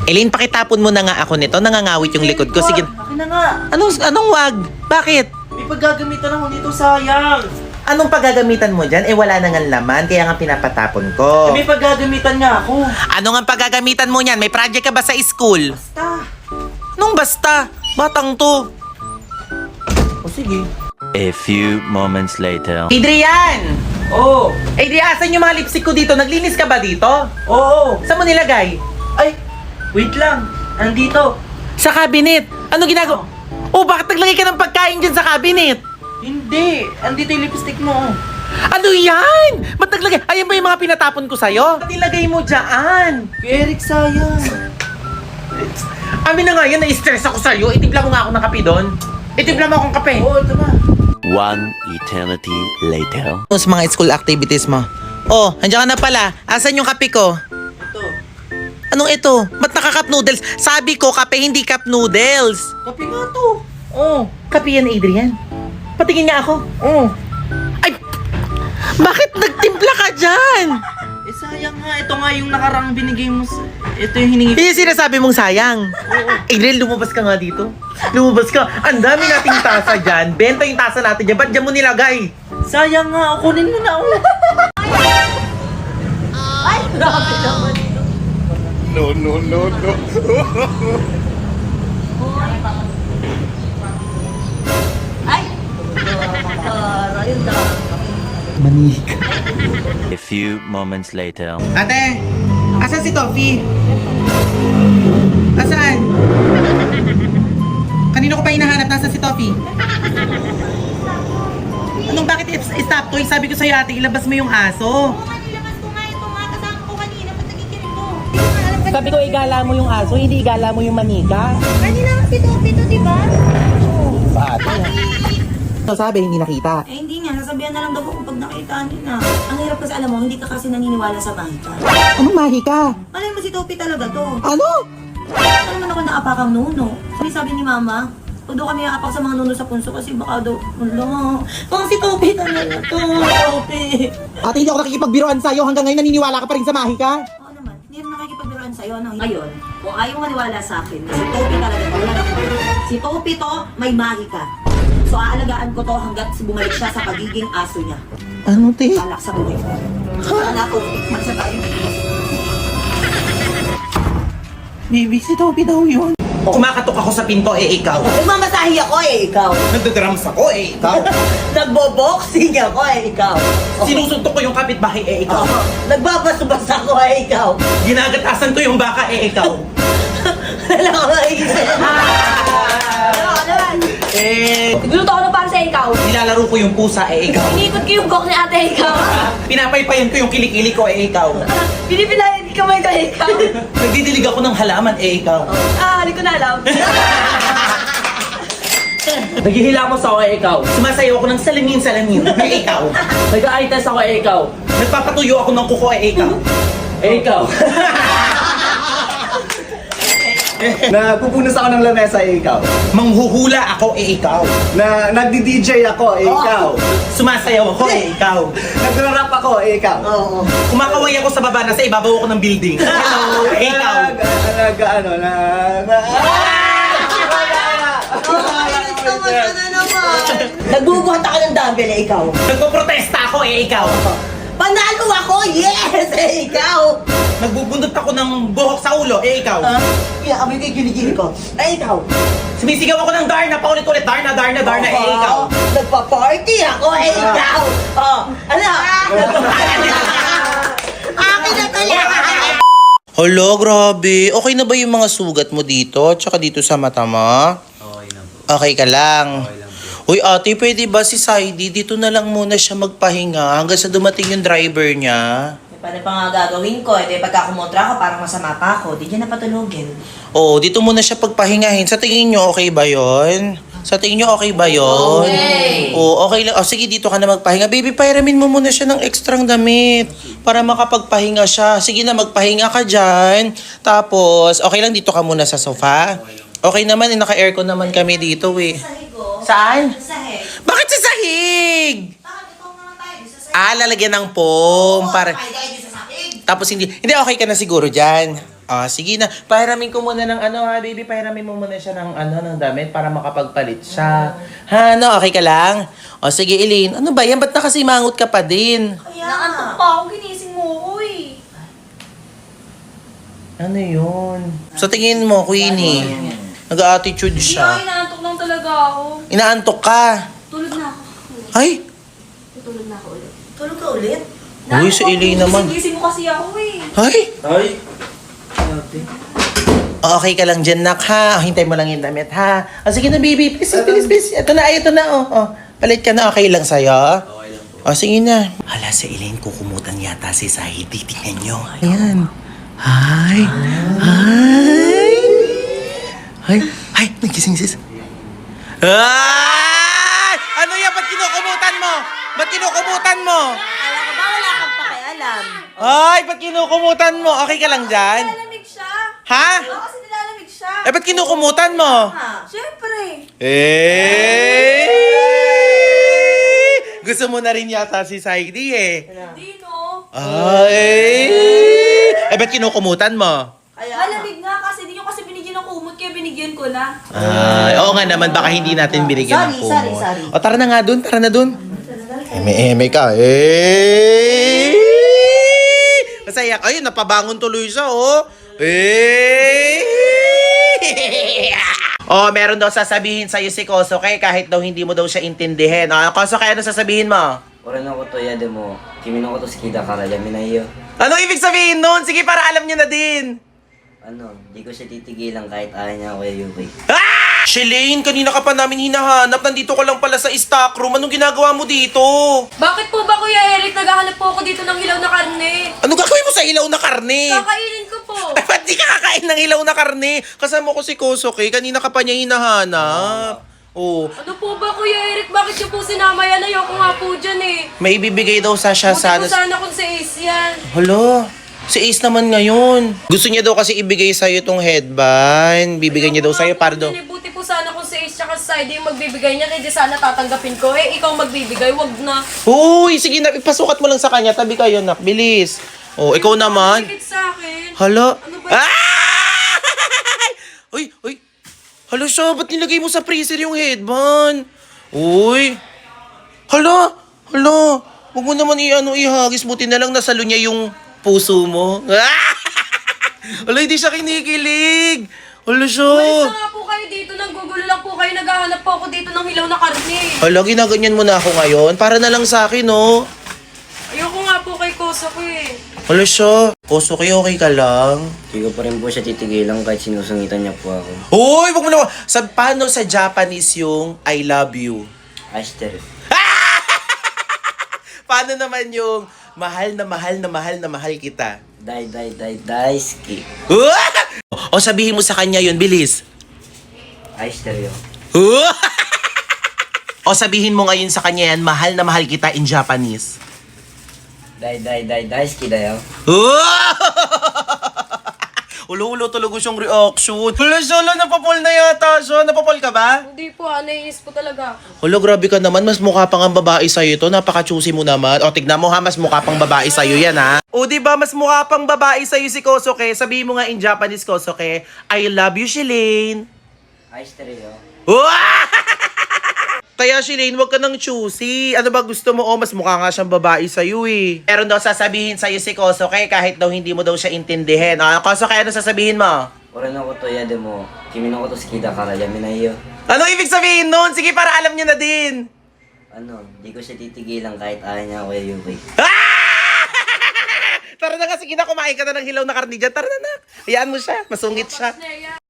Elaine, pakitapon mo na nga ako nito. Nangangawit yung likod ko. Sige. Akin na nga. Anong wag? Bakit? May paggagamitan ako dito, sayang. Anong paggagamitan mo dyan? Wala na nga laman, kaya nga pinapatapon ko. May paggagamitan nga ako. Ano nga paggagamitan mo niyan? May project ka ba sa school? Basta. Nung basta? Batang to. O sige. A few moments later. Adrian! Oo. Adrian, asan yung mga lipstick ko dito? Naglinis ka ba dito? Oo. Saan mo nilagay? Ay, wait lang. Andito. Sa cabinet. Ano ginagawa? Oh, bakit naglagay ka ng pagkain dyan sa cabinet? Hindi. Andito yung lipstick mo. Ano yan? Ba't naglagay? Ayan ba yung mga pinatapon ko sa'yo? Ba't nilagay mo dyan? Kuya Eric, sayang. Amin na nga yan, na-stress ako sa'yo. Itibla mo nga ako ng kape doon. Itibla mo akong kape. Oo, ito na. One eternity later. Sa mga school activities mo. Oh, andiyan ka na pala. Asan yung kape ko? Ito. Anong ito? Ba't naka-cup noodles? Sabi ko, kape, hindi cup noodles. Kape nga to. Oh, kape yan, Adrian. Patingin nga ako. Oo. Ay, bakit nagtimpla ka dyan? Eh, sayang nga. Ito nga yung nakarang binigay mo. Ito yung hiningi. Hindi sinasabi mong sayang. Adrian, lumabas ka nga dito. Lumabas ka. Ang dami nating tasa dyan. Benta yung tasa natin dyan. Ba't dyan mo nilagay? Sayang nga. Kunin mo na. Ay, grabe naman. No. Ay! Ayun na. Manika. A few moments later. Ate, asan si Toffee? Asan? Kanino ko pa hinahanap? Nasaan si Toffee? Anong bakit stop toy? Sabi ko sa'yo ate, ilabas mo yung aso. Nilabas ko nga ito nga. Kasama ko kanina. Ba't nakikinig mo? Hindi ko nga alam kasi. Sabi ko igala mo yung aso, hindi igala mo yung manika. Kanina nga si Topi to, di ba? Sa ate. So sabi, hindi nakita. Eh hindi nga. Nasabihan na lang daw ako pag nakita niya. Ang hirap kasi alam mo, hindi ka kasi naniniwala sa mahika. Anong mahika? Alam mo si Topi talaga to. Ano? Ano naman ako naapakang nuno. Sabi ni Mama, huwag daw kami aapak sa mga nuno sa punso kasi baka daw, wala. Kung si Topi talaga to, Topi. Ate, hindi ako nakikipagbiroan sa'yo. Hanggang ngayon naniniwala ka pa rin sa mahika? Oo naman, hindi naman nakikipagbiruan sa'yo. Ano? Ngayon, kung ayaw maniwala sa akin, na si Topi talaga to, wala na ako. Si Topi to, may mahika. So aalagaan ko to hanggat bumalik siya sa pagiging aso niya. Ano, te? Balak sa buhay ko. Wala ko, magsa tayo. Baby, si Toby daw yun. Kumakatok ako sa pinto, ikaw. Nagmamasahi ako ikaw. Nagdodrums ako, ikaw. Nagboboxing ako ikaw. Sinusuntok ko yung kapitbahay, ikaw. Nagbabas-bas ako ikaw. Ginagatasan ko yung baka, ikaw. Wala ko maisip. Nagluto ako na para sa ikaw. Nilalaro ko yung pusa, ikaw. Inikot ko yung gok ni ate ikaw. Pinapaypayan ko yung kilikili ko, ikaw. Pinipilayan kamay ko ikaw. Nagdidilig ako ng halaman, ikaw. Hindi ko na alam. Naghihilamos ako, ikaw. Sumasayaw ako ng salamin, ikaw. Nag-eye test ako, ikaw. Nagpapatuyo ako ng kuko, ikaw. Ikaw. Napupunas ako ng lamesa, ikaw. Manghuhula ako, ikaw. Nagdi-DJ ako, ikaw. Sumasayaw ako, ikaw. Nagra-rap ako, ikaw. Oo. Kumakaway ako sa baba, nasa ibabaw ako ng building. Ikaw. Nagbubuhat ako ng dumbbell ikaw. Nagpoprotesta ako, ikaw. Panalo ako! Yes! Ikaw! Nagbubundot ako ng buhok sa ulo, ikaw. Kinakamay ko yung kiligili ko. Ikaw! Sumisigaw ako ng Darna, paulit-ulit, Darna, ikaw. Nagpa-party ako, ikaw! Ano? Akin na talaga! Hello, grabe. Okay na ba yung mga sugat mo dito? Tsaka dito sa mata mo? Okay lang po. Okay ka lang. Okay lang po. Uy, ate, pwede ba si Saidi dito na lang muna siya magpahinga hanggang sa dumating yung driver niya? Paano pa nga gagawin ko? Eh, pagka kumontra ako, parang masama pa ako. Di dyan napatulogin. Oo, dito muna siya pagpahingahin. Sa tingin nyo, okay ba yon? Sa tingin nyo, okay ba yon? Okay. Oo, okay lang. O, sige, dito ka na magpahinga. Baby, pahiramin mo muna siya ng ekstrang damit para makapagpahinga siya. Sige na, magpahinga ka dyan. Tapos, okay lang, dito ka muna sa sofa. Okay naman, naka-aircon naman kami dito eh. Saan? Sahig. Bakit sa sahig? Bakit ito naman tayo? Sa sahig. Lalagyan ng foam. Para... Ay, dahil sa sahig. Tapos hindi okay ka na siguro dyan. Sige na. Pahiramin ko muna ng ano ha, baby. Pahiramin mo muna siya ng ano, ng damit para makapagpalit siya. Ha, no? Okay ka lang? O, sige, Elaine. Ano ba yan? Ba't nakasimangot ka pa din? Naantok pa ako, ginising mo ko eh. Ano yun? Sa tingin mo, Queenie, nag-attitude Hindi siya. inaantok lang talaga ako. Inaantok ka. Tulog na ako. Ay! Tulog na ako ulit. Tulog ka ulit? Uy, si Elaine naman. Gising mo kasi ako eh. Ay! Ay. Okay ka lang dyan, nak, ha? Hintay mo lang yung damit, ha? Sige na, baby. Please, please, please. Ito na, oh. Palit ka na, okay lang sa'yo? Okay lang po. Sige na. Hala, si Elaine, kukumutan yata si Sahid. Tingnan nyo. Ayan. Hi. Hi. Hi. Hi, nagising sis. Ay! Ano yan? Ba't kinukumutan mo? Ba't kinukumutan mo? Alam ko ba wala kang pakialam? Ay, ba't kinukumutan mo? Okay ka lang dyan? Nilalamig siya. Ha? Oo, kasi nilalamig siya. Ba't kinukumutan mo? Siyempre. Gusto mo na rin yata si Saidi eh. Hindi no. Ba't kinukumutan mo? Malamig nga kasi, hindi nyo kasi binigyan ng kumot kaya binigyan ko na. Oo nga naman, baka hindi natin binigyan ng Sorry, kumot. sorry. O tara na nga dun, tara na dun. Eme ka, Masaya ka. Ayun, napabangon tuloy siya, oh. Oh, meron daw sasabihin sa'yo si Kosoke kahit daw hindi mo daw siya intindihin. Kosoke, ano sasabihin mo? 俺のこと嫌でも君のこと好きだからやめないよ。 Ano ibig sabihin nun? Sige, para alam niyo na din. Di ko siya titigilan kahit ayaw niya ako Yuki. Shelane, kanina ka pa namin hinahanap. Nandito ka lang pala sa stock room. Anong ginagawa mo dito? Bakit po ba Kuya Eric, naghahanap po ako dito ng hilaw na karne? Ano gagawin mo sa ilaw na karne? Kakainin ko po. Ay, ba't di ka kakain ng ilaw na karne? Kasama ko si Kosoke. Kanina ka pa niya hinahanap. Oh, Ano po ba Kuya Eric, bakit niyo po sinama yan? Ayoko nga po dyan eh. may ibibigay daw sa siya Buti sana. po sana kung sa Ace yan. Hala, si Ace naman ngayon. Gusto niya daw kasi ibigay sa'yo itong headband. Bibigay niya daw sa'yo para daw. Buti po sana kung sa Ace tsaka sa Side yung magbibigay niya, kaya sana tatanggapin ko. Eh, ikaw magbibigay, wag na. Uy, sige na, ipasukat mo lang sa kanya. Tabi kayo, nak. Bilis. Oh, ikaw naman. Sikit sa akin. Hala. Ano ba yun? Uy, uy. Hala siya, ba't nilagay mo sa freezer yung headband? Uy. Hala. Huwag mo naman ihagis. Buti na lang nasalo niya yung puso mo. Hala, hindi siya kinikilig. Hala siya. Umalis na nga po kayo dito, nanggugulo lang po kayo, naghahanap po ako dito ng hilaw na karne. Hala, ginaganyan mo na ako ngayon. Para na lang sa akin, oh. Ayoko nga po kay Koso ko eh. Hala siya. Kosoke, okay ka lang? Di ko pa rin po siya titigilan kahit sinusungitan niya po ako. Hoy, wag mo na. Paano sa Japanese yung I love you? Ashter. Paano naman yung mahal na mahal na mahal na mahal kita? Daisuki. O sabihin mo sa kanya yun, bilis. Ashter yo. O sabihin mo ngayon sa kanya yan, mahal na mahal kita in Japanese. Daisuki da yo. Ulo-ulo talaga siyang reaction. Hala siya, napapol na yata siya. Napapol ka ba? Hindi po, naiis po talaga ako. Hala, grabe ka naman. Mas mukha pang ang babae sa'yo ito. Napaka-choosy mo naman. O, tignan mo ha, mas mukha pang babae sa'yo yan ha. O, diba, mas mukha pang babae sa'yo si Kosoke. Sabihin mo nga in Japanese, Kosoke, I love you, Shelane. Ashter yo. Kaya Shelane, wag ka nang choosy. Ano ba gusto mo? Mas mukha nga siyang babae sa'yo eh. Meron daw sasabihin sa'yo si Kosoke kahit daw hindi mo daw siya intindihin. Kosoke, ano sasabihin mo? 俺のこと嫌でも君のこと好きだからやめないよ。 Ano ibig sabihin nun? Sige, para alam niyo na din. Di ko siya titigilan kahit ayaw niya ako Yuki. Tara na nga, sige na, kumain ka na ng hilaw na karne dyan. Tara na na. Hayaan mo siya, masungit siya.